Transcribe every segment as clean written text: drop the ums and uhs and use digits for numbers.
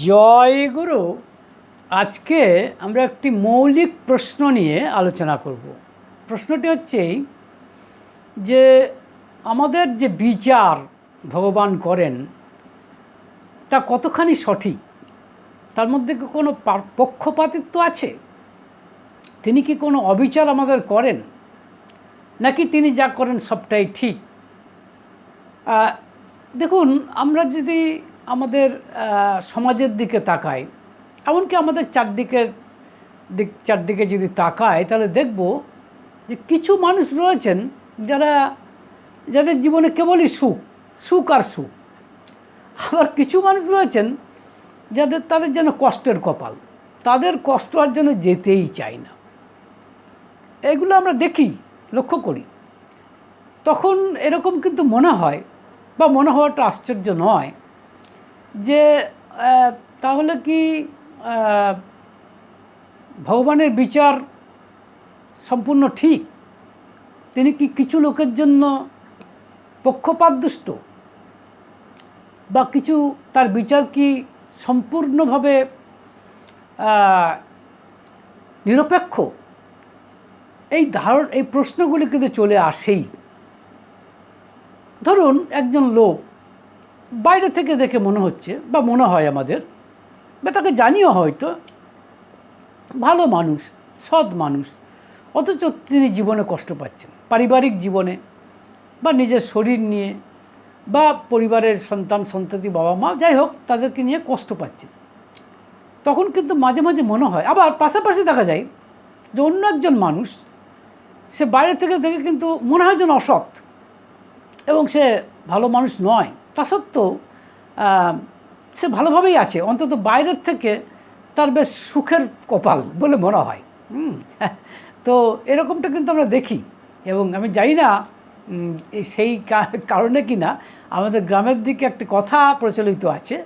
জয় গুরু। আজকে আমরা একটি মৌলিক প্রশ্ন নিয়ে আলোচনা করব। প্রশ্নটি হচ্ছে যে আমাদের যে বিচার ভগবান করেন তা কতখানি সঠিক, তার মধ্যে কি কোনো পক্ষপাতিত্ব আছে? তিনি কি কোনো অবিচার আমাদের করেন, নাকি তিনি যা করেন সবটাই ঠিক? দেখুন, আমরা যদি আমাদের সমাজের দিকে তাকাই, এমনকি আমাদের চারদিকে যদি তাকাই, তাহলে দেখব যে কিছু মানুষ রয়েছেন যাদের জীবনে কেবলই সুখ আর সুখ। আবার কিছু মানুষ রয়েছেন তাদের যেন কষ্টের কপাল, তাদের কষ্ট আর যেন যেতেই চায় না। এগুলো আমরা দেখি, লক্ষ্য করি। তখন এরকম কিন্তু মনে হয়, বা মনে হওয়াটা আশ্চর্য নয়, যে তাহলে কি ভগবানের বিচার সম্পূর্ণ ঠিক? তিনি কি কিছু লোকের জন্য পক্ষপাতদুষ্ট, বা কিছু তার বিচার কি সম্পূর্ণভাবে নিরপেক্ষ? এই প্রশ্নগুলি কিন্তু চলে আসেই। ধরুন, একজন লোক বাইরে থেকে দেখে মনে হচ্ছে, বা মনে হয় আমাদের, বা তাকে জানিও হয়তো ভালো মানুষ, সৎ মানুষ, অথচ তিনি জীবনে কষ্ট পাচ্ছেন, পারিবারিক জীবনে, বা নিজের শরীর নিয়ে, বা পরিবারের সন্ততি, বাবা মা, যাই হোক, তাদেরকে নিয়ে কষ্ট পাচ্ছেন। তখন কিন্তু মাঝে মাঝে মনে হয়, আবার পাশাপাশি দেখা যায় যে অন্য একজন মানুষ, সে বাইরে থেকে দেখে কিন্তু মনে হয় যেন অসৎ, এবং সে ভালো মানুষ নয়। তা সত্ত্বেও সে ভালোভাবেই আছে, অন্তত বাইরের থেকে তার বেশ সুখের কপাল বলে মনে হয়। তো এরকমটা কিন্তু আমরা দেখি। এবং আমি জানি না সেই কারণে কি না, আমাদের গ্রামের দিকে একটি কথা প্রচলিত আছে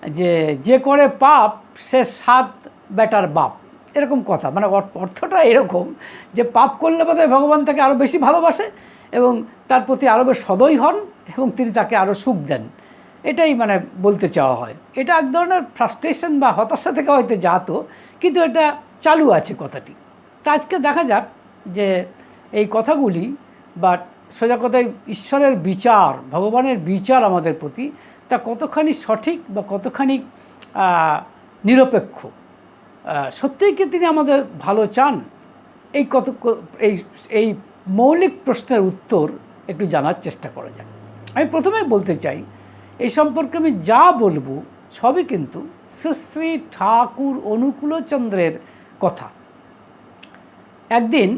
যে যে করে পাপ সে 7 বেটার বাপ। এরকম কথা, মানে অর্থটা এরকম যে পাপ করলে বোধহয় ভগবান তাকে আরও বেশি ভালোবাসে এবং তার প্রতি আরও বেশ সদয় হন, এবং তিনি তাকে আরও সুখ দেন। এটাই মানে বলতে চাওয়া হয়। এটা এক ধরনের ফ্রাস্ট্রেশন বা হতাশা থেকে হয়তো জাত, কিন্তু এটা চালু আছে কথাটি। তা আজকে দেখা যাক যে এই কথাগুলি, বা সোজা কথায় ঈশ্বরের বিচার, ভগবানের বিচার আমাদের প্রতি, তা কতখানি সঠিক বা কতখানি নিরপেক্ষ। সত্যিই কি তিনি আমাদের ভালো চান? এই মৌলিক প্রশ্নের উত্তর একটু জানার চেষ্টা করা যাক। আমি প্রথমেই বলতে চাই, এই সম্পর্কে আমি যা বলবো সবই কিন্তু শ্রী ঠাকুর অনুকূলচন্দ্রের কথা। একদিন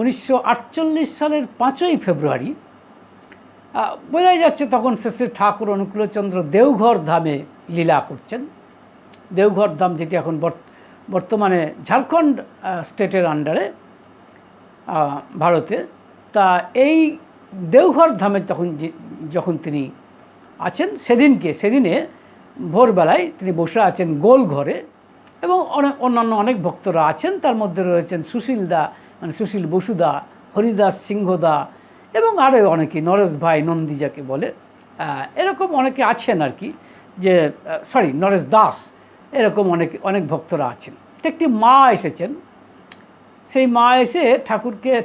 1948 সালের 5ই ফেব্রুয়ারি, বোঝাই যাচ্ছে তখন শ্রী ঠাকুর অনুকূলচন্দ্র দেওঘর ধামে লীলা করছেন। দেওঘর ধাম, যেটি এখন বর্তমানে ঝাড়খণ্ড স্টেটের আন্ডারে ভারতে। তা এই দেওঘর ধামে যখন তিনি আছেন, সেদিনে ভোরবেলায় তিনি বসে আছেন গোল ঘরে, এবং অন্যান্য অনেক ভক্তরা আছেন। তার মধ্যে রয়েছেন সুশীলদা, মানে সুশীল বসুদা, হরিদাস সিংহদা, এবং আরও অনেকে, নরেশ ভাই নন্দী যাকে বলে, এরকম অনেকে আছেন আর কি, যে নরেশ দাস, এরকম অনেক ভক্তরা আছেন। একটি মা এসেছেন। সেই মা এসে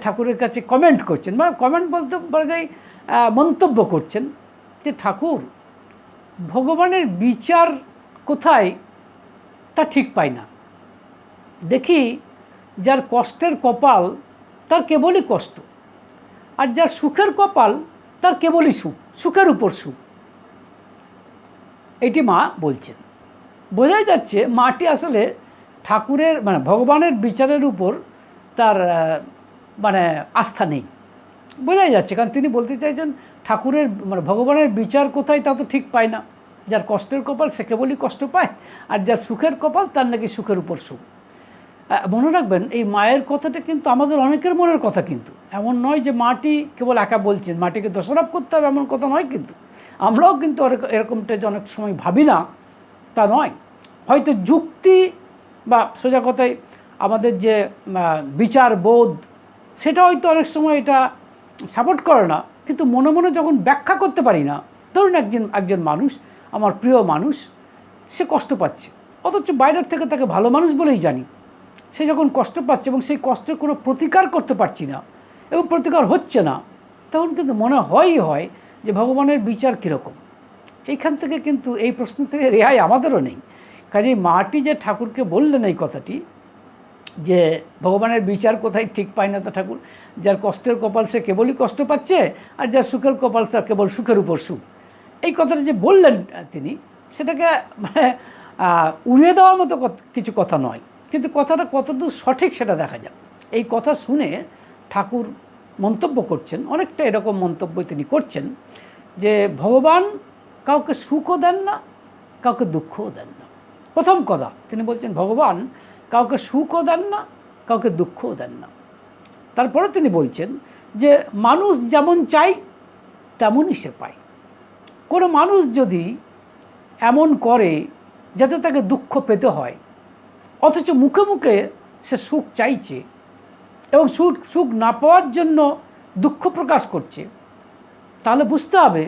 ঠাকুরের কাছে কমেন্ট করছেন, মানে কমেন্ট বলতে বলা যায় মন্তব্য করছেন যে ঠাকুর, ভগবানের বিচার কোথায় তা ঠিক পাই না। দেখি যার কষ্টের কপাল তার কেবলই কষ্ট, আর যার সুখের কপাল তার কেবলই সুখ, সুখের উপর সুখ। এটি মা বলছেন। বোঝাই যাচ্ছে মাটি আসলে ঠাকুরের, মানে ভগবানের বিচারের উপর তার মানে আস্থা নেই, বোঝাই যাচ্ছে। কারণ তিনি বলতে চাইছেন ঠাকুরের, মানে ভগবানের বিচার কোথায় তা তো ঠিক পায় না। যার কষ্টের কপাল সে কেবলই কষ্ট পায়, আর যার সুখের কপাল তার নাকি সুখের উপর সুখ। মনে রাখবেন, এই মায়ের কথাটা কিন্তু আমাদের অনেকের মনের কথা, কিন্তু এমন নয় যে মাটি কেবল একা বলছেন, মাটিকে দোষারোপ করতে হবে এমন কথা নয়। কিন্তু আমরাও কিন্তু এরকমটা যে অনেক সময় ভাবি না তা নয়। হয়তো যুক্তি বা সোজা কথায় আমাদের যে বিচার বোধ, সেটা হয়তো অনেক সময় এটা সাপোর্ট করে না, কিন্তু মনে মনে যখন ব্যাখ্যা করতে পারি না। ধরুন একজন মানুষ, আমার প্রিয় মানুষ, সে কষ্ট পাচ্ছে, অথচ বাইরের থেকে তাকে ভালো মানুষ বলেই জানি। সে যখন কষ্ট পাচ্ছে এবং সেই কষ্টের কোনো প্রতিকার করতে পারছি না এবং প্রতিকার হচ্ছে না, তখন কিন্তু মনে হয় যে ভগবানের বিচার কীরকম। এইখান থেকে কিন্তু এই প্রশ্ন থেকে রেহাই আমাদেরও নেই। কাজেই মাটি যে ঠাকুরকে বললেন এই কথাটি, যে ভগবানের বিচার কোথায় ঠিক পায় না তা ঠাকুর, যার কষ্টের কপাল সে কেবলই কষ্ট পাচ্ছে, আর যার সুখের কপাল তার কেবল সুখের উপর সুখ, এই কথাটা যে বললেন তিনি, সেটাকে মানে উড়িয়ে দেওয়ার মতো কিছু কথা নয়, কিন্তু কথাটা কতদূর সঠিক সেটা দেখা যায়। এই কথা শুনে ঠাকুর মন্তব্য করছেন, অনেকটা এরকম মন্তব্য তিনি করছেন যে ভগবান কাউকে সুখও দেন না, কাউকে দুঃখও দেন না। প্রথম কথা তিনি বলছেন ভগবান কাউকে সুখও দেন না, কাউকে দুঃখও দেন না। তারপরে তিনি বলছেন যে মানুষ যেমন চায় তেমনই সে পায়। কোনো মানুষ যদি এমন করে যাতে তাকে দুঃখ পেতে হয়, অথচ মুখে মুখে সে সুখ চাইছে এবং সুখ না পাওয়ার জন্য দুঃখ প্রকাশ করছে, তাহলে বুঝতে হবে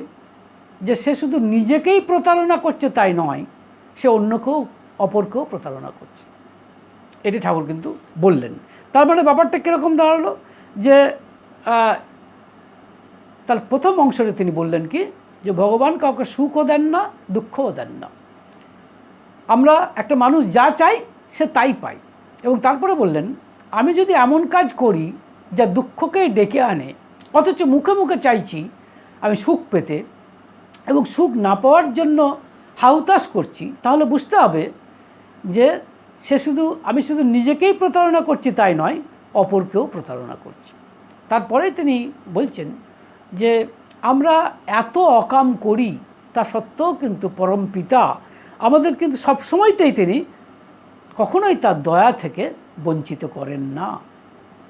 যে সে শুধু নিজেকেই প্রতারণা করছে তাই নয়, সে অন্যকেও অপরকেও প্রতারণা করছে। এটি ঠাকুর কিন্তু বললেন। তার মানে ব্যাপারটা কীরকম দাঁড়ালো, যে তার প্রথম অংশে তিনি বললেন কি, যে ভগবান কাউকে সুখও দেন না, দুঃখও দেন না। আমরা একটা মানুষ যা চাই সে তাই পাই। এবং তারপরে বললেন আমি যদি এমন কাজ করি যা দুঃখকেই ডেকে আনে, অথচ মুখে মুখে চাইছি আমি সুখ পেতে এবং সুখ না পাওয়ার জন্য হাহুতাশ করছি, তাহলে বুঝতে হবে যে আমি শুধু নিজেকেই প্রতারণা করছি তাই নয়, অপরকেও প্রতারণা করছি। তারপরে তিনি বলছেন যে আমরা এত অকাম করি, তা সত্ত্বেও কিন্তু পরম পিতা আমাদের কিন্তু সবসময়তেই তিনি কখনোই তার দয়া থেকে বঞ্চিত করেন না।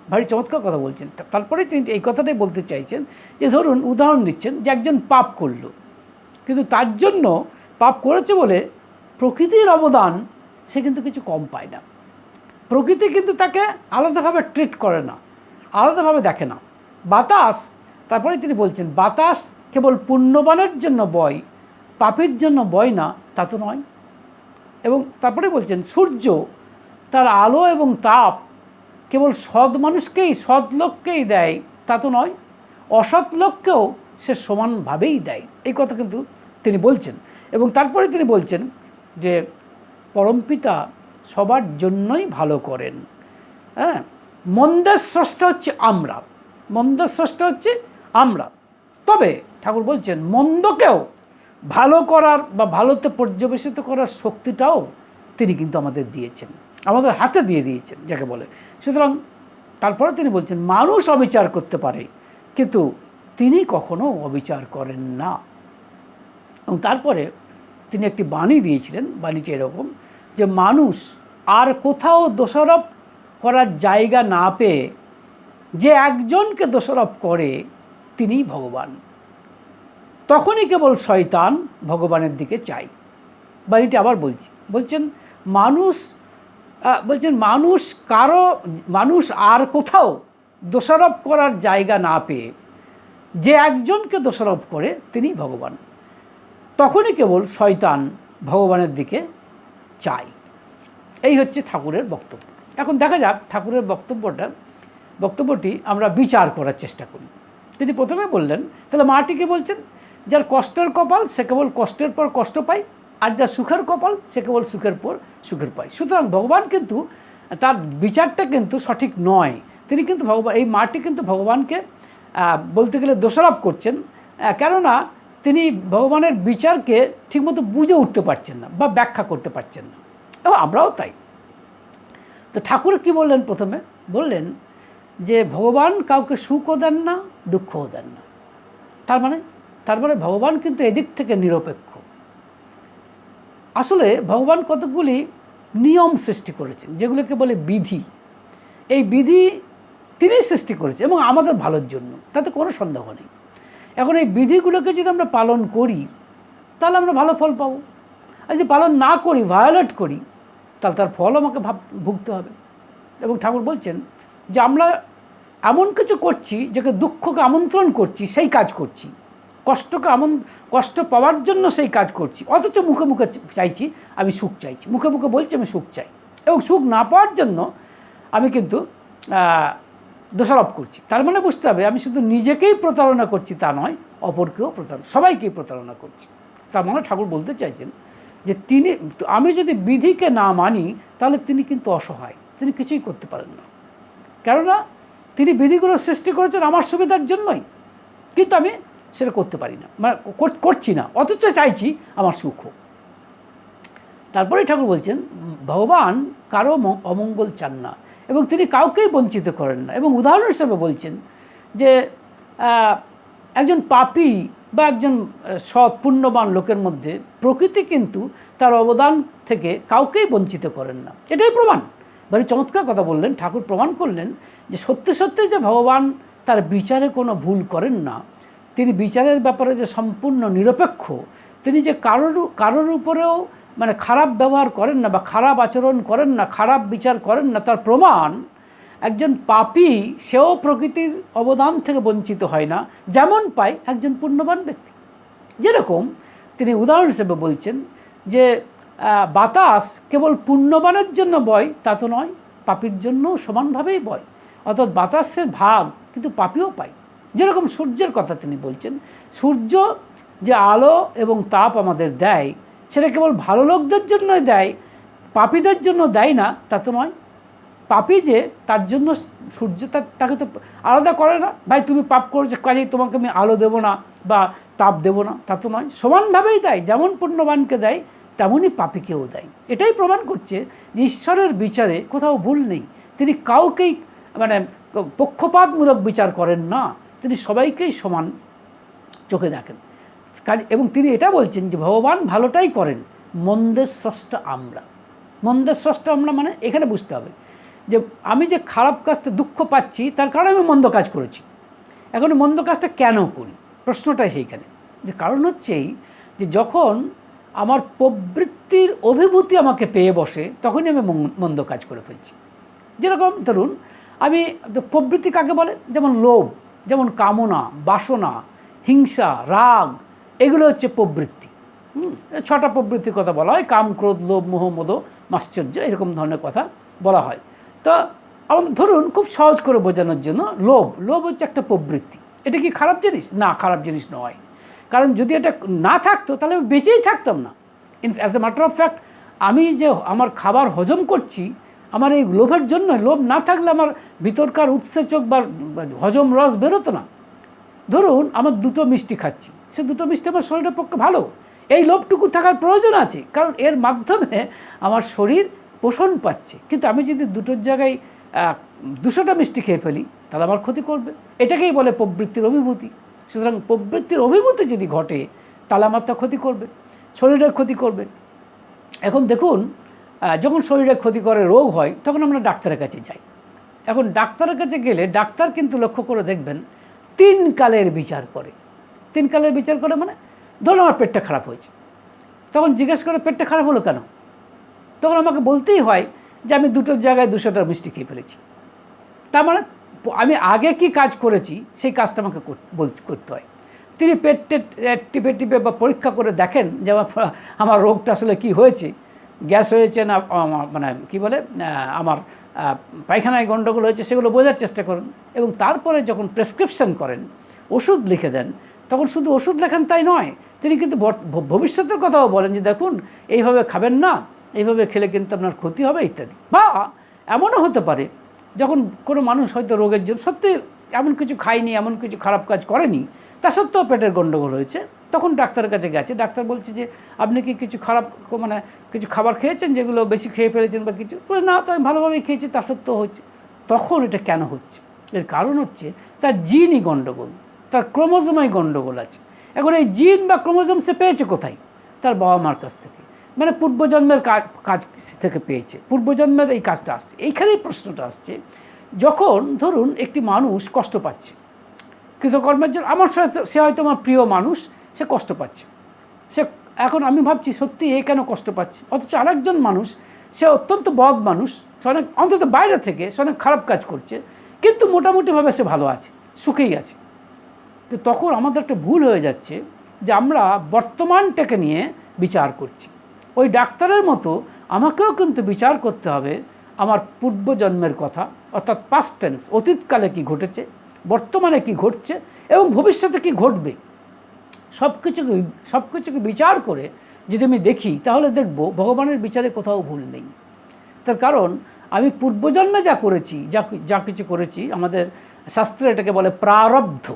ভারী চমৎকার কথা বলছেন। তারপরে তিনি এই কথাটাই বলতে চাইছেন যে ধরুন উদাহরণ দিচ্ছেন যে একজন পাপ করল, কিন্তু তার জন্য পাপ করেছে বলে প্রকৃতির অবদান সে কিন্তু কিছু কম পায় না। প্রকৃতি কিন্তু তাকে আলাদাভাবে ট্রিট করে না, আলাদাভাবে দেখে না। বাতাস, তারপরে তিনি বলছেন বাতাস কেবল পুণ্যবানের জন্য বয়, পাপীর জন্য বয় না তা তো নয়। এবং তারপরে বলছেন সূর্য তার আলো এবং তাপ কেবল সৎ মানুষকেই, সৎ লোককেই দেয় তা তো নয়, অসৎ লোককেও সে সমানভাবেই দেয়। এই কথা কিন্তু তিনি বলছেন। এবং তারপরে তিনি বলছেন যে পরমপিতা সবার জন্যই ভালো করেন। হ্যাঁ, মন্দের স্রষ্টা হচ্ছে আমরা, মন্দের স্রষ্টা হচ্ছে আমরা। তবে ঠাকুর বলছেন মন্দকেও ভালো করার বা ভালোতে পর্যবেসিত করার শক্তিটাও তিনি কিন্তু আমাদের দিয়েছেন, আমাদের হাতে দিয়ে দিয়েছেন যাকে বলে। সুতরাং তারপরে তিনি বলছেন মানুষ অবিচার করতে পারে, কিন্তু তিনি কখনো অবিচার করেন না। এবং তারপরে তিনি একটি বাণী দিয়েছিলেন, বাণীটি এরকম যে মানুষ আর কোথাও দোষারোপ করার জায়গা না পেয়ে যে একজনকে দোষারোপ করে তিনিই ভগবান, তখনই কেবল শয়তান ভগবানের দিকে চায়। বাণীটি আবার বলছেন মানুষ আর কোথাও দোষারোপ করার জায়গা না পেয়ে যে একজনকে দোষারোপ করে তিনি ভগবান, তখনই কেবল শয়তান ভগবানের দিকে চায়। এই হচ্ছে ঠাকুরের বক্তব্য। এখন দেখা যাক ঠাকুরের বক্তব্যটি আমরা বিচার করার চেষ্টা করি। তিনি প্রথমে বললেন, তাহলে মাটিকে বলছেন যার কষ্টের কপাল সে কেবল কষ্টের পর কষ্ট পায়, আর যার সুখের কপাল সে কেবল সুখের পর সুখের পায়। সুতরাং ভগবান কিন্তু তার বিচারটা কিন্তু সঠিক নয়। তিনি কিন্তু এই মাটি কিন্তু ভগবানকে বলতে গেলে দোষারোপ করছেন, কেননা তিনি ভগবানের বিচারকে ঠিকমতো বুঝে উঠতে পারছেন না বা ব্যাখ্যা করতে পারছেন না, এবং আমরাও তাই। তো ঠাকুর কি বললেন, প্রথমে বললেন যে ভগবান কাউকে সুখও দেন না, দুঃখও দেন না। তার মানে ভগবান কিন্তু এদিক থেকে নিরপেক্ষ। আসলে ভগবান কতগুলি নিয়ম সৃষ্টি করেছেন যেগুলোকে বলে বিধি। এই বিধি তিনি সৃষ্টি করেছেন এবং আমাদের ভালোর জন্য, তাতে কোনো সন্দেহ নেই। এখন এই বিধিগুলোকে যদি আমরা পালন করি তাহলে আমরা ভালো ফল পাবো, আর যদি পালন না করি, ভায়োলেট করি, তাহলে তার ফল আমাকে ভুগতে হবে। এবং ঠাকুর বলছেন যে আমরা এমন কিছু করছি যাকে দুঃখকে আমন্ত্রণ করছি, সেই কাজ করছি, কষ্টকে কষ্ট পাওয়ার জন্য সেই কাজ করছি, অথচ মুখে মুখে চাইছি আমি সুখ চাইছি, মুখে মুখে বলছি আমি সুখ চাই, এবং সুখ না পাওয়ার জন্য আমি কিন্তু দোষারোপ করছি। তার মানে বুঝতে হবে আমি শুধু নিজেকেই প্রতারণা করছি তা নয়, অপরকেও সবাইকেই প্রতারণা করছি। তার মানে ঠাকুর বলতে চাইছেন যে আমি যদি বিধিকে না মানি তাহলে তিনি কিন্তু অসহায়, তিনি কিছুই করতে পারেন না। কেননা তিনি বিধিগুলো সৃষ্টি করেছেন আমার সুবিধার জন্যই, কিন্তু আমি সেটা করতে পারি না, মানে করছি না, অথচ চাইছি আমার সুখ হোক। তারপরেই ঠাকুর বলছেন ভগবান কারো অমঙ্গল চান না এবং তিনি কাউকেই বঞ্চিত করেন না। এবং উদাহরণ হিসেবে বলছেন যে একজন পাপী বা একজন সৎ পুণ্যবান লোকের মধ্যে প্রকৃতি কিন্তু তার অবদান থেকে কাউকেই বঞ্চিত করেন না। এটাই প্রমাণ। ভারী চমৎকার কথা বললেন ঠাকুর, প্রমাণ করলেন যে সত্যি সত্যি যে ভগবান তার বিচারে কোনো ভুল করেন না, তিনি বিচারের ব্যাপারে যে সম্পূর্ণ নিরপেক্ষ, তিনি যে কারোর উপরেও মানে খারাপ ব্যবহার করেন না বা খারাপ আচরণ করেন না, খারাপ বিচার করেন না, তার প্রমাণ একজন পাপী সেও প্রকৃতির অবদান থেকে বঞ্চিত হয় না যেমন পায় একজন পুণ্যবান ব্যক্তি। যেরকম তিনি উদাহরণ হিসেবে বলছেন যে বাতাস কেবল পুণ্যবানের জন্য বয় তা তো নয়, পাপীর জন্য সমানভাবেই বয়, অর্থাৎ বাতাসের ভাগ কিন্তু পাপীও পায়। যেরকম সূর্যের কথা তিনি বলছেন, সূর্য যে আলো এবং তাপ আমাদের দেয় সেটা কেবল ভালো লোকদের জন্যই দেয়, পাপীদের জন্য দেয় না তা তো নয়। পাপী যে তার জন্য সূর্য তাকে তো আলাদা করে না, ভাই তুমি পাপ করেছো কাজেই তোমাকে আমি আলো দেবো না বা তাপ দেবো না তা তো নয়, সমানভাবেই দেয়, যেমন পুণ্যবানকে দেয় তেমনই পাপীকেও দেয়। এটাই প্রমাণ করছে যে ঈশ্বরের বিচারে কোথাও ভুল নেই, তিনি কাউকেই মানে পক্ষপাতমূলক বিচার করেন না, তিনি সবাইকেই সমান চোখে দেখেন। এবং তিনি এটা বলছেন যে ভগবান ভালোটাই করেন, মন্দের স্রষ্টা আমরা। মন্দের স্রষ্টা আমরা মানে এখানে বুঝতে হবে যে আমি যে খারাপ কাজটা দুঃখ পাচ্ছি তার কারণে আমি মন্দ কাজ করেছি। এখন মন্দ কাজটা কেন করি, প্রশ্নটাই সেইখানে। যে কারণ হচ্ছে এই যে যখন আমার প্রবৃত্তির অভিভূতি আমাকে পেয়ে বসে তখনই আমি মন্দ কাজ করে ফেলছি। যেরকম ধরুন আমি প্রবৃত্তি কাকে বলে, যেমন লোভ, যেমন কামনা, বাসনা, হিংসা, রাগ, এগুলো হচ্ছে প্রবৃত্তি। 6টা প্রবৃত্তির কথা বলা হয়, কাম, ক্রোধ, লোভ, মোহ, মদ, মাশ্চর্য, এরকম ধরনের কথা বলা হয়। তো আমাদের ধরুন খুব সহজ করে বোঝানোর জন্য লোভ হচ্ছে একটা প্রবৃত্তি। এটা কি খারাপ জিনিস? না, খারাপ জিনিস নয়। কারণ যদি এটা না থাকতো তাহলে আমি বেঁচেই থাকতাম না। As a matter of fact আমি যে আমার খাবার হজম করছি আমার এই লোভের জন্য, লোভ না থাকলে আমার ভিতরকার উৎসেচক বা হজম রস বেরোতো না। ধরুন আমার 2টো মিষ্টি খাচ্ছি, সে 2টো মিষ্টি আমার শরীরের পক্ষে ভালো, এই লোভটুকু থাকার প্রয়োজন আছে, কারণ এর মাধ্যমে আমার শরীর পোষণ পাচ্ছে। কিন্তু আমি যদি 2টোর জায়গায় 200টা মিষ্টি খেয়ে ফেলি তাহলে আমার ক্ষতি করবে। এটাকেই বলে প্রবৃত্তির অভিভূতি। সুতরাং প্রবৃত্তির অভিভূতি যদি ঘটে তাহলে আমার তা ক্ষতি করবে, শরীরের ক্ষতি করবে। এখন দেখুন যখন শরীরে ক্ষতি করে, রোগ হয়, তখন আমরা ডাক্তারের কাছে যাই। এখন ডাক্তারের কাছে গেলে ডাক্তার কিন্তু লক্ষ্য করে দেখবেন 3 কালের বিচার করে। 3 কালের বিচার করে মানে ধরুন আমার পেটটা খারাপ হয়েছে, তখন জিজ্ঞেস করে পেটটা খারাপ হলো কেন, তখন আমাকে বলতেই হয় যে আমি 2টোর জায়গায় 200টা মিষ্টি খেয়ে ফেলেছি। তার মানে আমি আগে কি কাজ করেছি সেই কাজটা আমাকে করতে হয়। তিনি পেট টিপে টিপে বা পরীক্ষা করে দেখেন যে আমার রোগটা আসলে কি হয়েছে, গ্যাস হয়েছে না মানে কি বলে আমার পায়খানায় গণ্ডগোল হয়েছে, সেগুলো বোঝার চেষ্টা করুন। এবং তারপরে যখন প্রেসক্রিপশন করেন, ওষুধ লিখে দেন, তখন শুধু ওষুধ লেখেন তাই নয়, তিনি কিন্তু ভবিষ্যতের কথাও বলেন যে দেখুন এইভাবে খাবেন না, এইভাবে খেলে কিন্তু আপনার ক্ষতি হবে ইত্যাদি। বা এমনও হতে পারে যখন কোনো মানুষ হয়তো রোগের জন্য সত্যি এমন কিছু খায়নি, এমন কিছু খারাপ কাজ করেনি, তা সত্ত্বেও পেটের গণ্ডগোল হয়েছে, তখন ডাক্তারের কাছে গেছে, ডাক্তার বলছে যে আপনি কি কিছু খারাপ মানে কিছু খাবার খেয়েছেন যেগুলো বেশি খেয়ে ফেলেছেন বা কিছু, না তো আমি ভালোভাবেই খেয়েছি, তা সত্ত্বেও হচ্ছে। তখন এটা কেন হচ্ছে? এর কারণ হচ্ছে তার জিনই গণ্ডগোল, তার ক্রোমোজোমেই গণ্ডগোল আছে। এখন এই জিন বা ক্রোমোজোম সে পেয়েছে কোথায়? তার বাবা মার কাছ থেকে, মানে পূর্বজন্মের কাজ থেকে পেয়েছে, পূর্বজন্মের এই কাজটা আসছে। এইখানেই প্রশ্নটা আসছে, যখন ধরুন একটি মানুষ কষ্ট পাচ্ছে কৃতকর্মের জন্য, আমার সাথে সে হয়তো আমার প্রিয় মানুষ, সে কষ্ট পাচ্ছে, সে এখন আমি ভাবছি সত্যি এ কেন কষ্ট পাচ্ছে, অথচ আরেকজন মানুষ সে অত্যন্ত বদ মানুষ, সে অনেক অন্তত বাইরে থেকে সে অনেক খারাপ কাজ করছে, কিন্তু মোটামুটিভাবে সে ভালো আছে, সুখেই আছে। তো তখন আমাদের একটা ভুল হয়ে যাচ্ছে যে আমরা বর্তমানটাকে নিয়ে বিচার করছি। ওই ডাক্তারের মতো আমাকেও কিন্তু বিচার করতে হবে আমার পূর্বজন্মের কথা, অর্থাৎ পাস্ট টেন্স, অতীতকালে কি ঘটেছে, বর্তমানে কি ঘটছে এবং ভবিষ্যতে কি ঘটবে, সব কিছুকে বিচার করে যদি আমি দেখি তাহলে দেখব ভগবানের বিচারে কোথাও ভুল নেই। তার কারণ আমি পূর্বজন্মে যা করেছি, যা কিছু করেছি, আমাদের শাস্ত্রে এটাকে বলে প্রারব্ধ।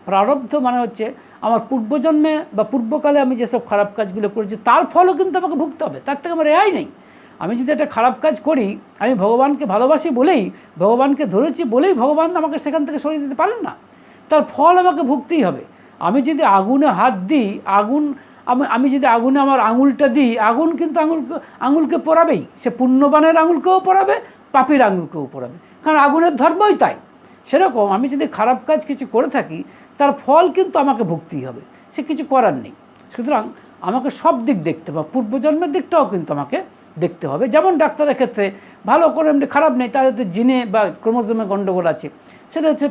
প্রারব্ধ মানে হচ্ছে আমার পূর্বজন্মে বা পূর্বকালে আমি যেসব খারাপ কাজগুলো করেছি তার ফলও কিন্তু আমাকে ভুগতে হবে, তার থেকে আমার রেহাই নেই। আমি যদি একটা খারাপ কাজ করি, আমি ভগবানকে ভালোবাসি বলেই, ভগবানকে ধরেছি বলেই ভগবান আমাকে সেখান থেকে সরিয়ে দিতে পারেন না, তার ফল আমাকে ভুগতেই হবে। আমি যদি আগুনে হাত দিই, আমি যদি আগুনে আমার আঙুলটা দিই, আগুন কিন্তু আঙুলকে পোড়াবেই, সে পুণ্যবানের আঙুলকেও পোড়াবে, পাপীর আঙুলকেও পোড়াবে, কারণ আগুনের ধর্মই তাই। সেরকম আমি যদি খারাপ কাজ কিছু করে থাকি তার ফল কিন্তু আমাকে ভুগতেই হবে, সে কিছু করার নেই। সুতরাং আমাকে সব দিক দেখতে হবে, পূর্বজন্মের দিকটাও কিন্তু আমাকে দেখতে হবে। যেমন ডাক্তারের ক্ষেত্রে ভালো করে এমনি খারাপ নেই, তার হয়তো জিনে বা ক্রোমোজোমে গণ্ডগোল আছে, সেটা হচ্ছে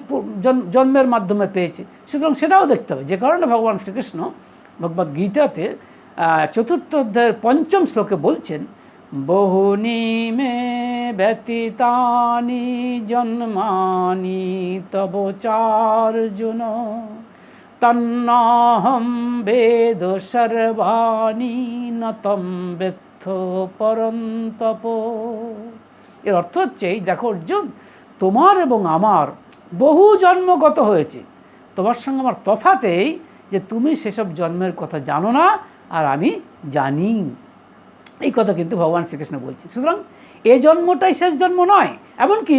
জন্মের মাধ্যমে পেয়েছে, সুতরাং সেটাও দেখতে হবে। যে কারণে ভগবান শ্রীকৃষ্ণ ভগবদ্ গীতাতে 4th অধ্যায়ের 5ম শ্লোকে বলছেন, বহুনি মে ব্যতীতানি জন্মানি তব চার্জুন তন্নাহম বেদ সর্বাণি নতম বেত্থ পরন্তপ। এর অর্থ হচ্ছে, দেখো অর্জুন, তোমার এবং আমার বহু জন্মগত হয়েছে, তোমার সঙ্গে আমার তফাতেই যে তুমি সেসব জন্মের কথা জানো না আর আমি জানি। এই কথা কিন্তু ভগবান শ্রীকৃষ্ণ বলছে। সুতরাং এ জন্মটাই শেষ জন্ম নয়, এমনকি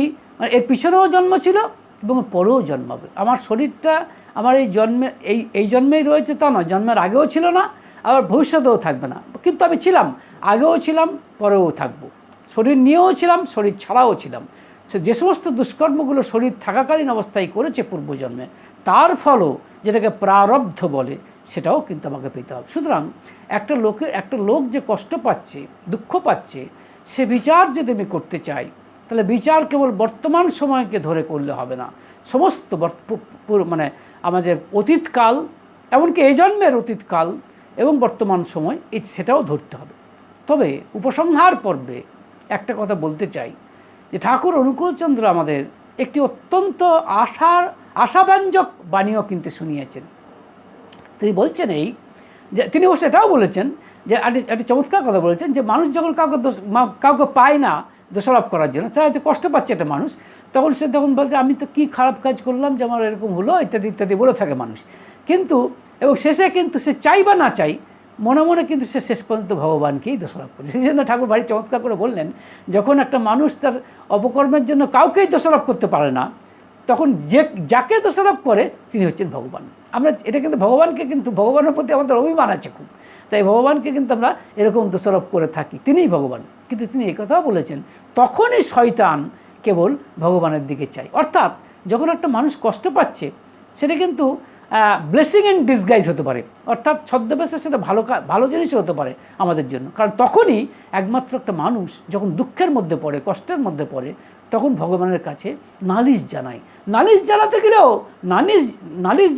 এর পিছনেও জন্ম ছিল এবং পরেও জন্মাবে। আমার শরীরটা আমার এই জন্মেই রয়েছে তা নয়, জন্মের আগেও ছিল না, আবার ভবিষ্যতেও থাকবে না, কিন্তু আমি ছিলাম, আগেও ছিলাম, পরেও থাকবো। শরীর নিয়েও ছিলাম, শরীর ছাড়াও ছিলাম। যে সমস্ত দুষ্কর্মগুলো শরীর থাকাকালীন অবস্থায় করেছে পূর্বজন্মে, তার ফলও যেটাকে প্রারব্ধ বলে, সেটাও কিন্তু আমাকে পেতে হবে। সুতরাং একটা লোক যে কষ্ট পাচ্ছে, দুঃখ পাচ্ছে, সে বিচার যদি আমি করতে চাই, তাহলে বিচার কেবল বর্তমান সময়কে ধরে করলে হবে না, সমস্ত মানে আমাদের অতীতকাল, এমনকি এই জন্মের অতীতকাল এবং বর্তমান সময়, সেটাও ধরতে হবে। তবে উপসংহার পর্বে একটা কথা বলতে চাই যে ঠাকুর অনুকূলচন্দ্র আমাদের একটি অত্যন্ত আশাব্যঞ্জক বাণীও কিন্তু শুনিয়েছেন। তিনি বলছেন যে তিনি অবশ্য এটাও বলেছেন যে একটি চমৎকার কথা বলেছেন যে মানুষ যখন কাউকে পায় না দোষারোপ করার জন্য, তারা হয়তো কষ্ট পাচ্ছে একটা মানুষ, তখন সে বলছে আমি তো কী খারাপ কাজ করলাম যে আমার এরকম হলো, ইত্যাদি ইত্যাদি বলে থাকে মানুষ। কিন্তু এবং শেষে কিন্তু সে চাই বা না চাই, মনে মনে কিন্তু সে শেষ পর্যন্ত ভগবানকেই দোষারোপ করে। সেই জন্য ঠাকুর ভারী চমৎকার করে বললেন, যখন একটা মানুষ তার অপকর্মের জন্য কাউকেই দোষারোপ করতে পারে না, তখন যাকে দোষারোপ করে তিনি হচ্ছেন ভগবান। আমরা এটা কিন্তু ভগবানের প্রতি আমাদের অভিমান আছে খুব, তাই ভগবানকে কিন্তু আমরা এরকম দোষারোপ করে থাকি, তিনিই ভগবান। কিন্তু তিনি এই কথাও বলেছেন, তখনই শয়তান কেবল ভগবানের দিকে চায়। অর্থাৎ যখন একটা মানুষ কষ্ট পাচ্ছে, সেটা কিন্তু ব্লেসিং ইন ডিসগাইজ হতে পারে, অর্থাৎ ছদ্মবেশে সেটা ভালো জিনিসও হতে পারে আমাদের জন্য। কারণ তখনই একমাত্র একটা মানুষ যখন দুঃখের মধ্যে পড়ে, কষ্টের মধ্যে পড়ে, তখন ভগবানের কাছে নালিশ জানায়। নালিশ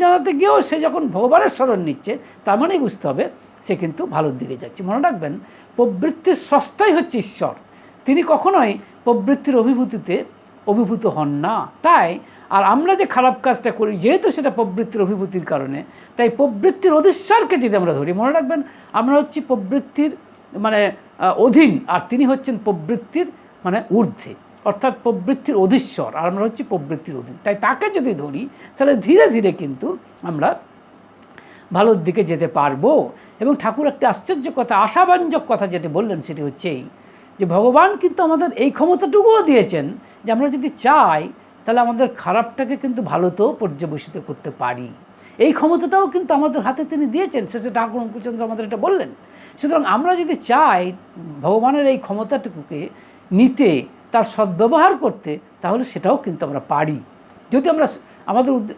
জানাতে গিয়েও সে যখন ভগবানের শরণ নিচ্ছে, তার মানেই বুঝতে হবে সে কিন্তু ভালোর দিকে যাচ্ছে। মনে রাখবেন, প্রবৃত্তির স্রষ্টাই হচ্ছে ঈশ্বর, তিনি কখনোই প্রবৃত্তির অভিভূতিতে অভিভূত হন না। তাই আর আমরা যে খারাপ কাজটা করি, যেহেতু সেটা প্রবৃত্তির অভিভূতির কারণে, তাই প্রবৃত্তির অধীশ্বরকে যদি আমরা ধরি, মনে রাখবেন আমরা হচ্ছি প্রবৃত্তির অধীন, আর তিনি হচ্ছেন প্রবৃত্তির ঊর্ধ্বে, অর্থাৎ প্রবৃত্তির অধীশ্বর, আর আমরা হচ্ছি প্রবৃত্তির অধীন। তাই তাকে যদি ধরি, তাহলে ধীরে ধীরে কিন্তু আমরা ভালোর দিকে যেতে পারবো। এবং ঠাকুর একটা আশ্চর্য কথা, আশাব্যঞ্জক কথা যেটি বললেন, সেটি হচ্ছে যে ভগবান কিন্তু আমাদের এই ক্ষমতাটুকুও দিয়েছেন যে আমরা যদি চাই তাহলে আমাদের খারাপটাকে কিন্তু ভালোতেও পর্যবেসিত করতে পারি। এই ক্ষমতাটাও কিন্তু আমাদের হাতে তিনি দিয়েছেন, শেষে ঠাকুর অনুকূলচন্দ্র আমাদের এটা বললেন। সুতরাং আমরা যদি চাই ভগবানের এই ক্ষমতাটুকুকে নিতে, তার সদ্ব্যবহার করতে, তাহলে সেটাও কিন্তু আমরা পারি,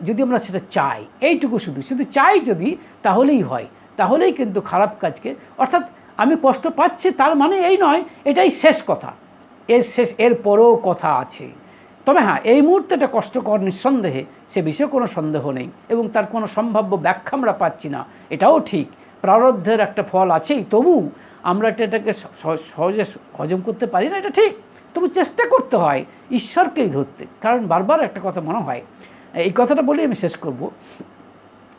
যদি আমরা সেটা চাই। এইটুকু শুধু চাই যদি, তাহলেই হয়। তাহলেই কিন্তু খারাপ কাজকে, অর্থাৎ আমি কষ্ট পাচ্ছি তার মানে এই নয় এটাই শেষ কথা, এর পরেও কথা আছে। তবে হ্যাঁ, এই মুহূর্তে এটা কষ্টকর নিঃসন্দেহে, সে বিষয়ে কোনো সন্দেহ নেই, এবং তার কোনো সম্ভাব্য ব্যাখ্যা আমরা পাচ্ছি না, এটাও ঠিক। প্রারব্ধের একটা ফল আছেই, তবু আমরা এটাকে সহজে হজম করতে পারি না, এটা ঠিক। তবু চেষ্টা করতে হয় ঈশ্বরকেই ধরতে। কারণ বারবার একটা কথা মনে হয়, এই কথাটা বলেই আমি শেষ করব,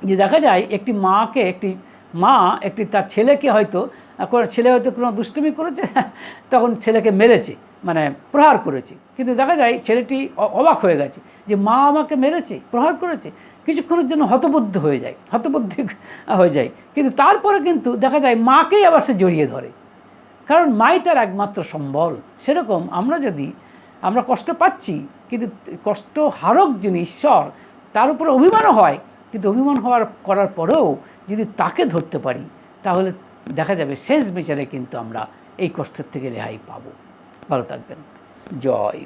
যে দেখা যায় একটি মা একটি তার ছেলেকে হয়তো ছেলে হয়তো কোনো দুষ্টুমি করেছে, তখন ছেলেকে মেরেছে, মানে প্রহার করেছে। কিন্তু দেখা যায় ছেলেটি অবাক হয়ে গেছে যে মা আমাকে মেরেছে, প্রহার করেছে, কিছুক্ষণের জন্য হতবুদ্ধ হয়ে যায়। কিন্তু তারপরে কিন্তু দেখা যায় মাকেই আবার সে জড়িয়ে ধরে, কারণ মাই তার একমাত্র সম্বল। সেরকম আমরা কষ্ট পাচ্ছি, কিন্তু কষ্ট হারক যিনি ঈশ্বর, তার উপরে অভিমানও হয়, কিন্তু অভিমান করার পরেও যদি তাকে ধরতে পারি, তাহলে দেখা যাবে শেষ বিচারে কিন্তু আমরা এই কষ্টের থেকে রেহাই পাবো। ভালো থাকবেন। জয়।